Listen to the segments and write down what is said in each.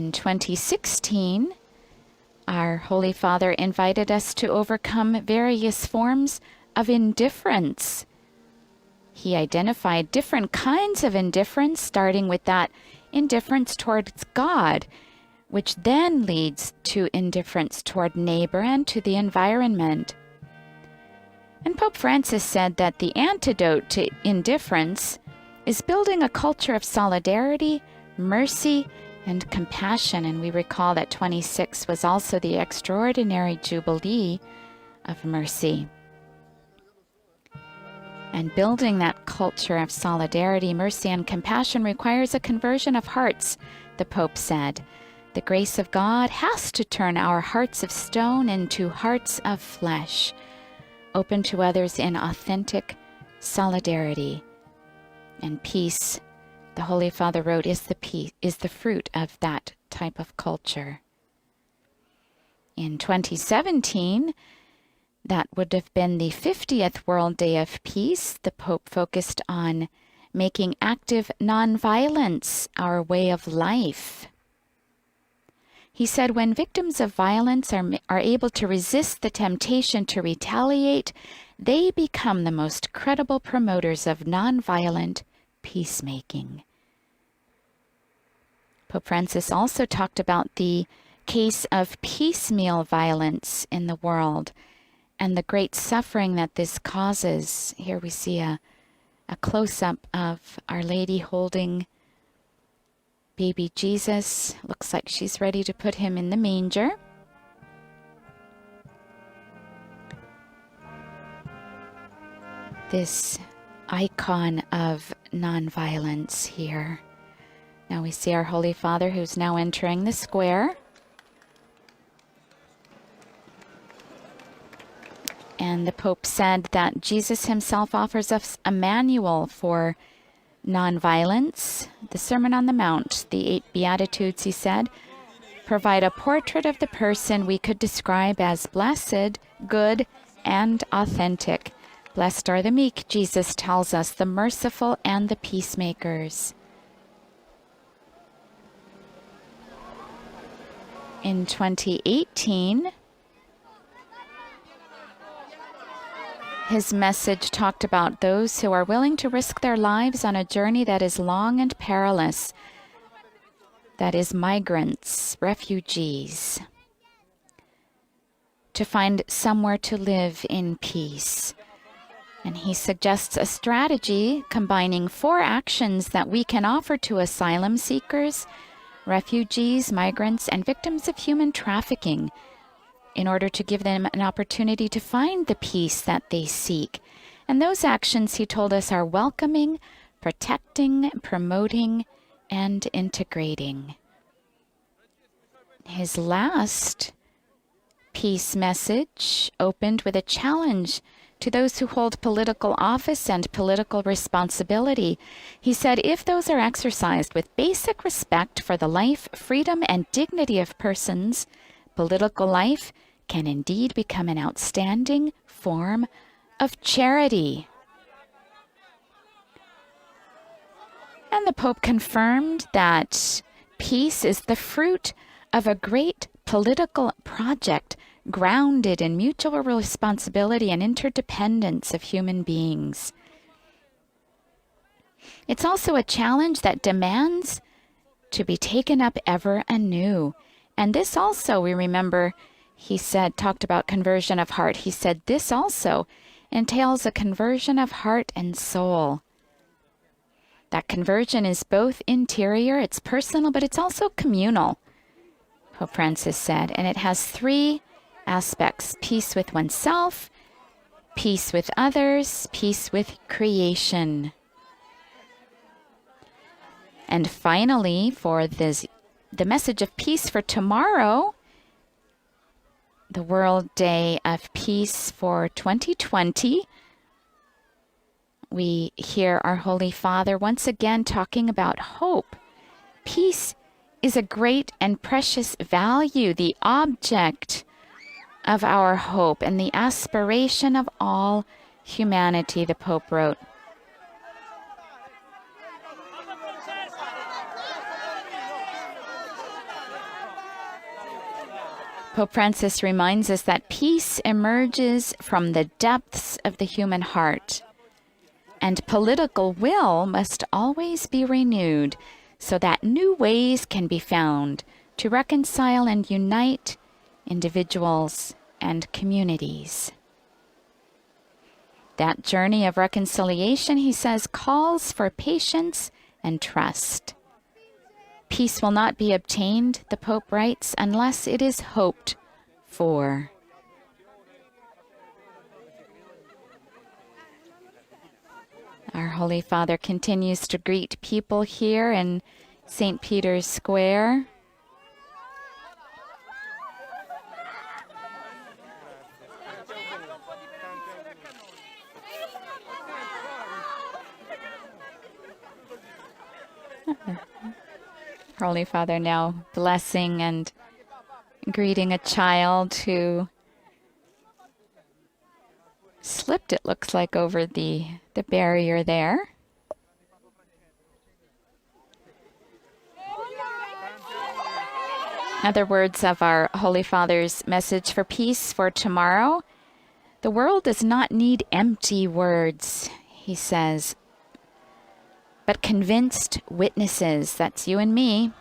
In 2016, our Holy Father invited us to overcome various forms of indifference. He identified different kinds of indifference, starting with that indifference towards God, which then leads to indifference toward neighbor and to the environment. And Pope Francis said that the antidote to indifference is building a culture of solidarity, mercy, and compassion. And we recall that 26 was also the extraordinary Jubilee of mercy. And building that culture of solidarity, mercy, and compassion requires a conversion of hearts, the Pope said. The grace of God has to turn our hearts of stone into hearts of flesh, open to others in authentic solidarity. And peace, the Holy Father wrote, is the fruit of that type of culture. In 2017, that would have been the 50th World Day of Peace. The Pope focused on making active nonviolence our way of life. He said when victims of violence are able to resist the temptation to retaliate, they become the most credible promoters of nonviolent peacemaking. Pope Francis also talked about the case of piecemeal violence in the world and the great suffering that this causes. Here we see a close-up of Our Lady holding baby Jesus. Looks like she's ready to put him in the manger. This icon of nonviolence here. Now we see our Holy Father, who's now entering the square. And the Pope said that Jesus himself offers us a manual for nonviolence. The Sermon on the Mount, the 8 Beatitudes, he said, provide a portrait of the person we could describe as blessed, good, and authentic. Blessed are the meek, Jesus tells us, the merciful and the peacemakers. In 2018, his message talked about those who are willing to risk their lives on a journey that is long and perilous, that is migrants, refugees, to find somewhere to live in peace. And he suggests a strategy combining 4 actions that we can offer to asylum seekers, refugees, migrants, and victims of human trafficking in order to give them an opportunity to find the peace that they seek. And those actions, he told us, are welcoming, protecting, promoting, and integrating. His last peace message opened with a challenge to those who hold political office and political responsibility. He said, if those are exercised with basic respect for the life, freedom, and dignity of persons, political life can indeed become an outstanding form of charity. And the Pope confirmed that peace is the fruit of a great political project grounded in mutual responsibility and interdependence of human beings. It's also a challenge that demands to be taken up ever anew. And this also, we remember, he said, talked about conversion of heart. He said this also entails a conversion of heart and soul. That conversion is both interior, it's personal, but it's also communal, Pope Francis said. And it has 3 aspects: peace with oneself, peace with others, peace with creation. And finally, for the message of peace for tomorrow, the World Day of Peace for 2020, we hear our Holy Father once again talking about hope. Peace is a great and precious value, the object of our hope and the aspiration of all humanity, the Pope wrote. Pope Francis reminds us that peace emerges from the depths of the human heart, and political will must always be renewed so that new ways can be found to reconcile and unite individuals and communities. That journey of reconciliation, he says, calls for patience and trust. Peace will not be obtained, the Pope writes, unless it is hoped for. Our Holy Father continues to greet people here in St. Peter's Square. Holy Father now blessing and greeting a child who slipped, it looks like, over the barrier there. Other words of our Holy Father's message for peace for tomorrow. The world does not need empty words, he says, but convinced witnesses, that's you and me,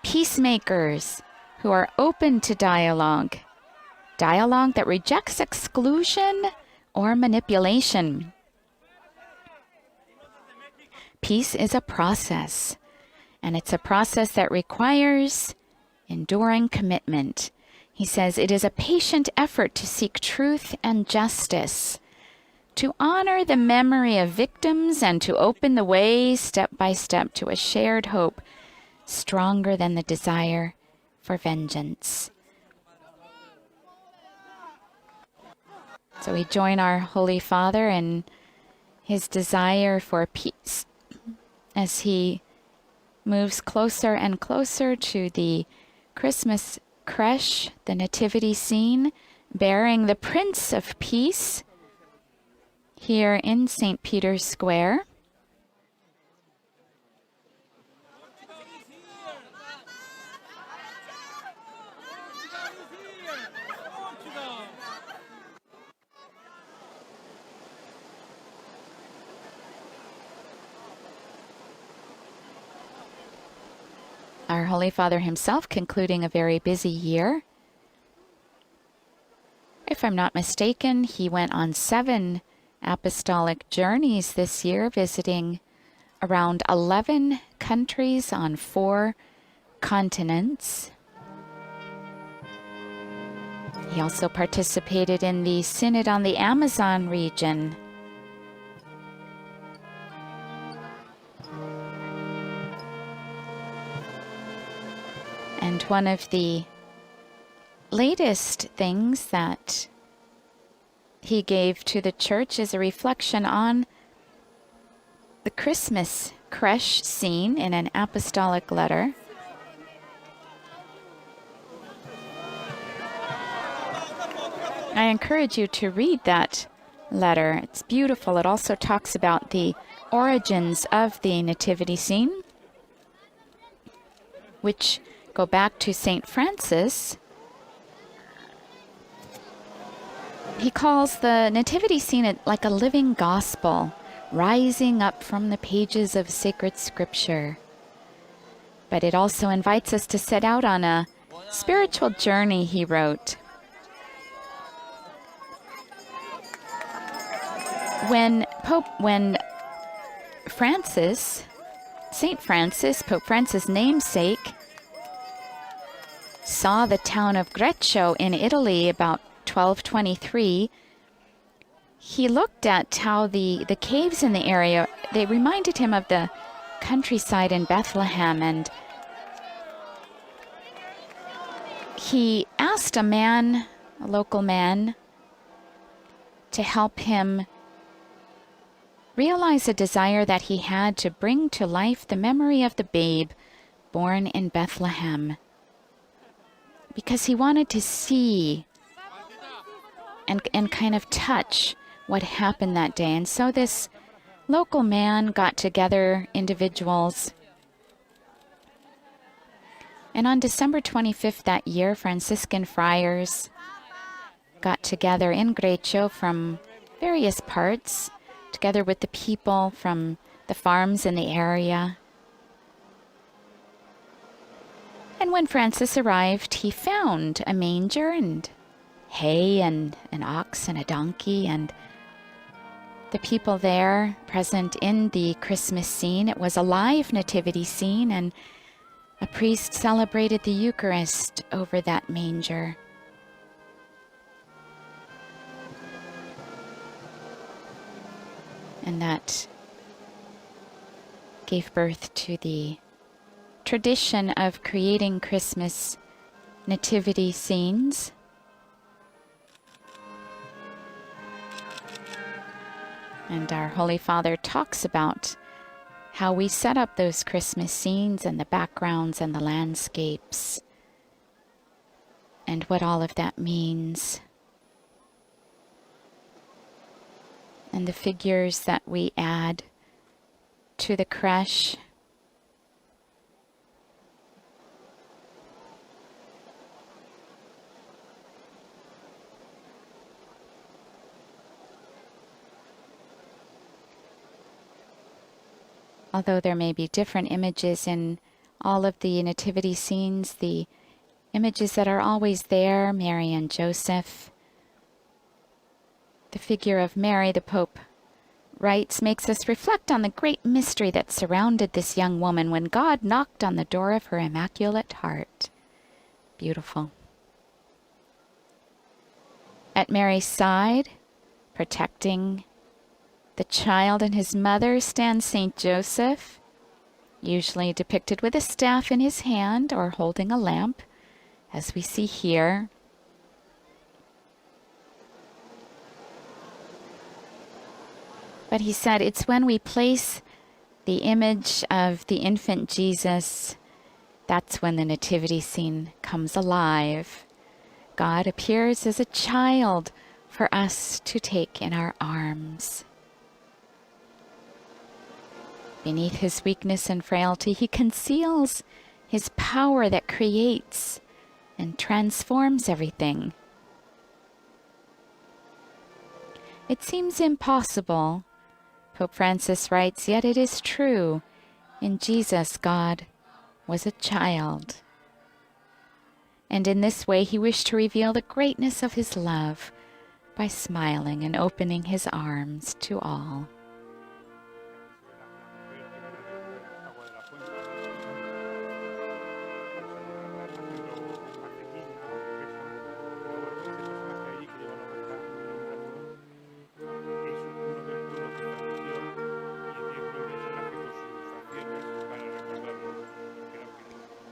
peacemakers who are open to dialogue that rejects exclusion or manipulation. Peace is a process, and it's a process that requires enduring commitment. He says it is a patient effort to seek truth and justice, to honor the memory of victims, and to open the way step by step to a shared hope stronger than the desire for vengeance. So we join our Holy Father in his desire for peace as he moves closer and closer to the Christmas creche, the Nativity scene, bearing the Prince of Peace here in St. Peter's Square. Our Holy Father himself concluding a very busy year. If I'm not mistaken, he went on 7 apostolic journeys this year, visiting around 11 countries on 4 continents. He also participated in the Synod on the Amazon region. And one of the latest things that he gave to the church is a reflection on the Christmas creche scene in an apostolic letter. I encourage you to read that letter. It's beautiful. It also talks about the origins of the nativity scene, which go back to St. Francis. He calls the nativity scene like a living gospel, rising up from the pages of sacred scripture. But it also invites us to set out on a spiritual journey, he wrote. When Francis, St. Francis, Pope Francis' namesake, saw the town of Greccio in Italy about 1223, he looked at how the caves in the area, they reminded him of the countryside in Bethlehem, and he asked a local man, to help him realize a desire that he had to bring to life the memory of the babe born in Bethlehem, because he wanted to see and kind of touch what happened that day. And so this local man got together individuals And on December 25th that year, Franciscan friars got together in Grecio from various parts, together with the people from the farms in the area. And when Francis arrived, he found a manger and hay and an ox and a donkey, and the people there present in the Christmas scene. It was a live nativity scene, and a priest celebrated the Eucharist over that manger. And that gave birth to the tradition of creating Christmas nativity scenes. And our Holy Father talks about how we set up those Christmas scenes and the backgrounds and the landscapes and what all of that means. And the figures that we add to the creche. Although there may be different images in all of the nativity scenes, the images that are always there, Mary and Joseph. The figure of Mary, the Pope writes, makes us reflect on the great mystery that surrounded this young woman when God knocked on the door of her immaculate heart. Beautiful. At Mary's side, protecting the child and his mother, stands Saint Joseph, usually depicted with a staff in his hand or holding a lamp, as we see here. But he said it's when we place the image of the infant Jesus, that's when the nativity scene comes alive. God appears as a child for us to take in our arms. Beneath his weakness and frailty, he conceals his power that creates and transforms everything. It seems impossible, Pope Francis writes, yet it is true. In Jesus, God was a child. And in this way, he wished to reveal the greatness of his love by smiling and opening his arms to all.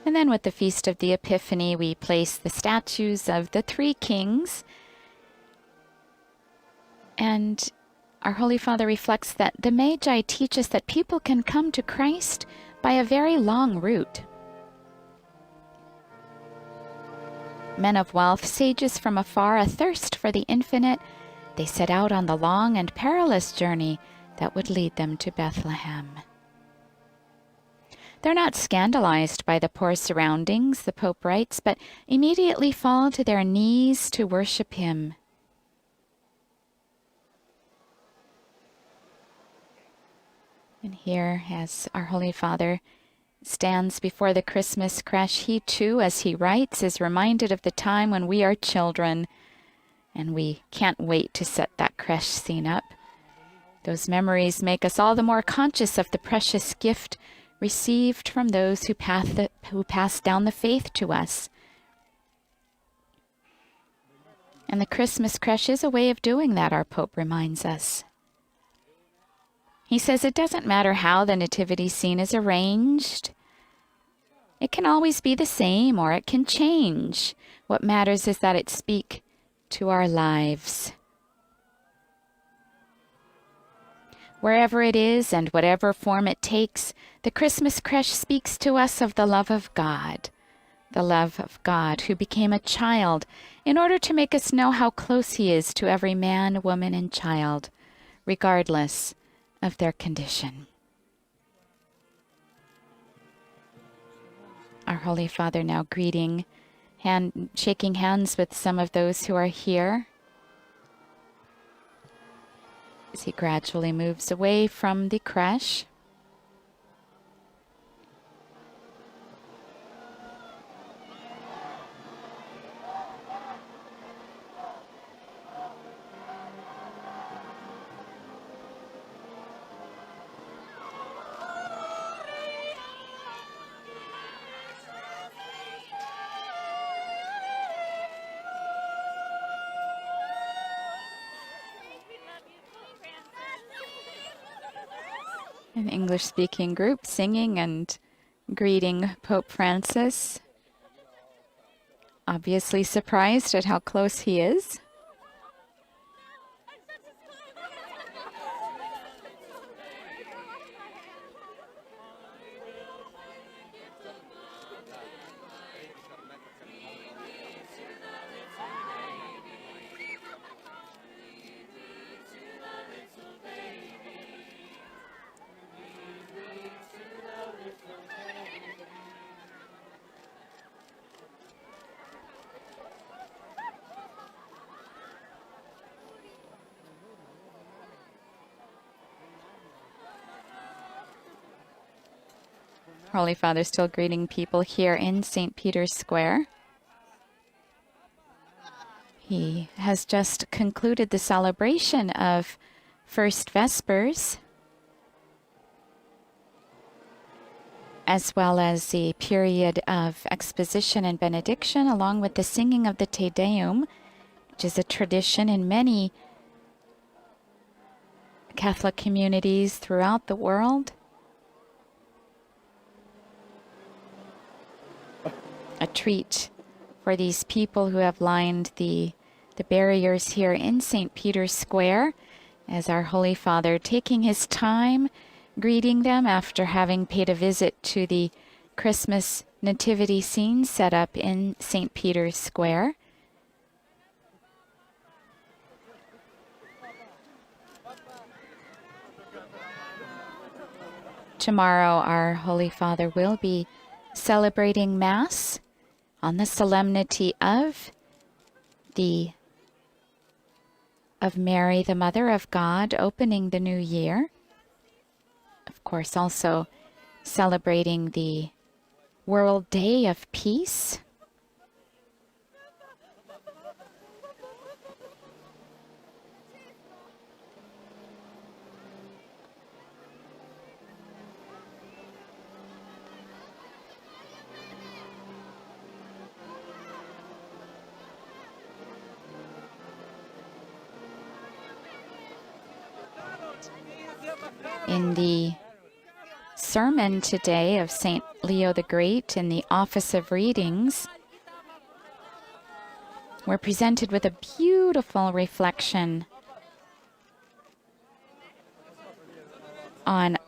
And then with the Feast of the Epiphany, we place the statues of the three kings. And our Holy Father reflects that the Magi teach us that people can come to Christ by a very long route. Men of wealth, sages from afar, athirst for the infinite, they set out on the long and perilous journey that would lead them to Bethlehem. They're not scandalized by the poor surroundings, the Pope writes, but immediately fall to their knees to worship him. And here, as our Holy Father stands before the Christmas creche, he too, as he writes, is reminded of the time when we are children, and we can't wait to set that creche scene up. Those memories make us all the more conscious of the precious gift received from those who passed down the faith to us. And the Christmas creche is a way of doing that, our Pope reminds us. He says it doesn't matter how the nativity scene is arranged. It can always be the same or it can change. What matters is that it speak to our lives. Wherever it is and whatever form it takes, the Christmas creche speaks to us of the love of God who became a child in order to make us know how close he is to every man, woman, and child, regardless of their condition. Our Holy Father now shaking hands with some of those who are here as he gradually moves away from the creche. An English-speaking group singing and greeting Pope Francis, obviously surprised at how close he is. Holy Father still greeting people here in St. Peter's Square. He has just concluded the celebration of First Vespers, as well as the period of exposition and benediction, along with the singing of the Te Deum, which is a tradition in many Catholic communities throughout the world. A treat for these people who have lined the barriers here in St. Peter's Square, as our Holy Father taking his time greeting them after having paid a visit to the Christmas nativity scene set up in St. Peter's Square. Tomorrow, our Holy Father will be celebrating Mass on the solemnity of Mary, the Mother of God, opening the new year. Of course, also celebrating the World Day of Peace. In the sermon today of St. Leo the Great in the Office of Readings, we're presented with a beautiful reflection on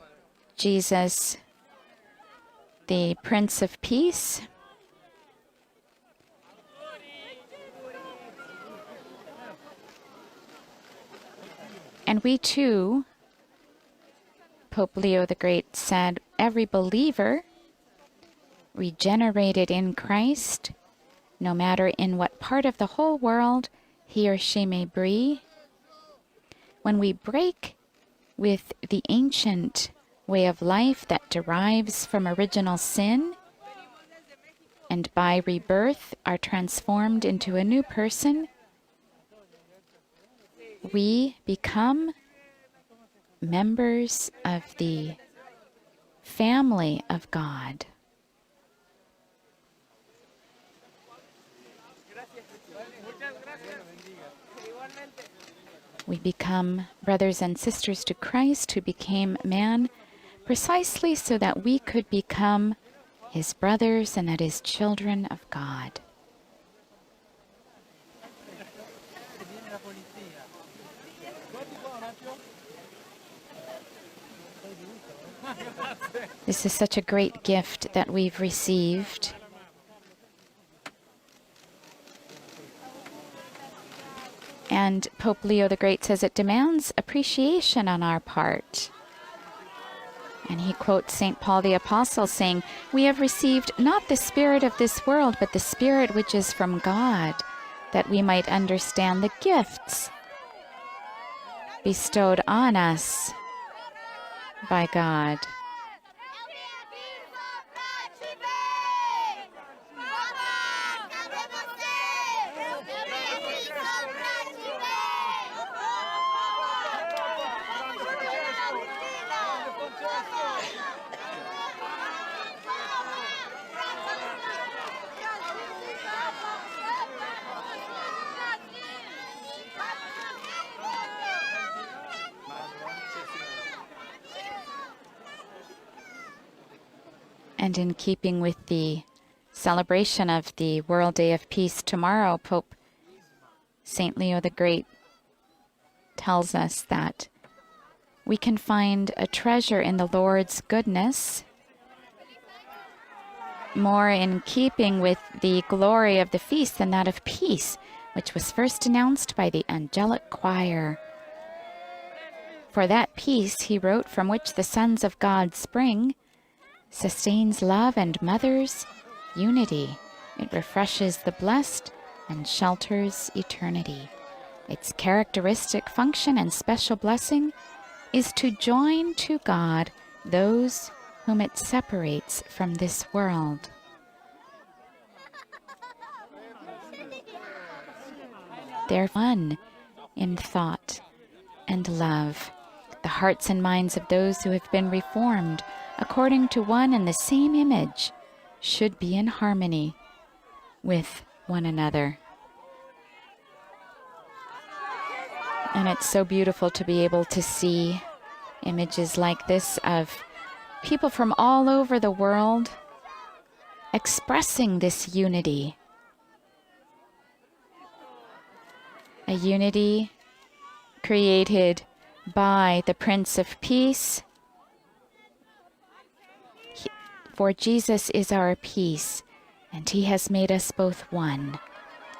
Jesus, the Prince of Peace. And we too, Pope Leo the Great said, every believer regenerated in Christ, no matter in what part of the whole world he or she may be, when we break with the ancient way of life that derives from original sin, and by rebirth are transformed into a new person, we become members of the family of God. We become brothers and sisters to Christ, who became man precisely so that we could become his brothers and that is children of God. This is such a great gift that we've received. And Pope Leo the Great says it demands appreciation on our part. And he quotes St. Paul the Apostle saying, "We have received not the spirit of this world, but the Spirit which is from God, that we might understand the gifts bestowed on us by God." And in keeping with the celebration of the World Day of Peace tomorrow, Pope St. Leo the Great tells us that we can find a treasure in the Lord's goodness, more in keeping with the glory of the feast than that of peace, which was first announced by the angelic choir. For that peace, he wrote, from which the sons of God spring, sustains love and mothers unity. It refreshes the blessed and shelters eternity. Its characteristic function and special blessing is to join to God those whom it separates from this world. They're one in thought and love. The hearts and minds of those who have been reformed according to one and the same image should be in harmony with one another. And it's so beautiful to be able to see images like this of people from all over the world expressing this unity. A unity created by the Prince of Peace. For Jesus is our peace, and he has made us both one.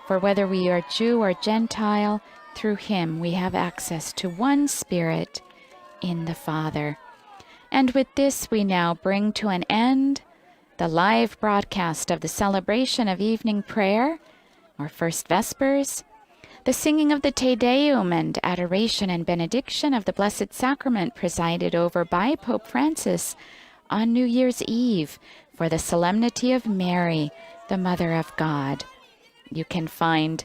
For whether we are Jew or Gentile, through him we have access to one Spirit in the Father. And with this we now bring to an end the live broadcast of the celebration of evening prayer, or First Vespers, the singing of the Te Deum and adoration and benediction of the Blessed Sacrament presided over by Pope Francis on New Year's Eve for the Solemnity of Mary, the Mother of God. You can find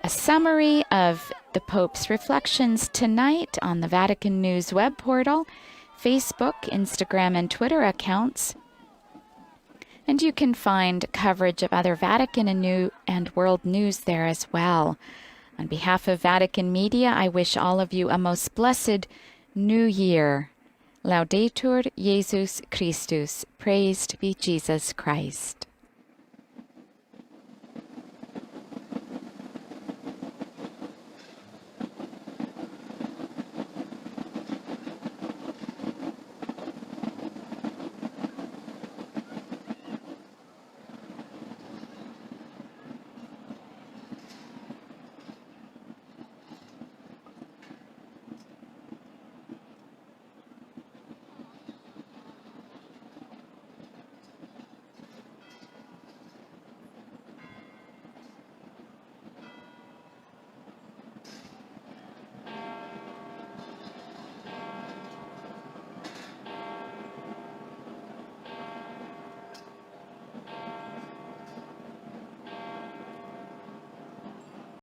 a summary of the Pope's reflections tonight on the Vatican News web portal, Facebook, Instagram, and Twitter accounts. And you can find coverage of other Vatican and world news there as well. On behalf of Vatican Media, I wish all of you a most blessed New Year. Laudetur Jesus Christus. Praised be Jesus Christ.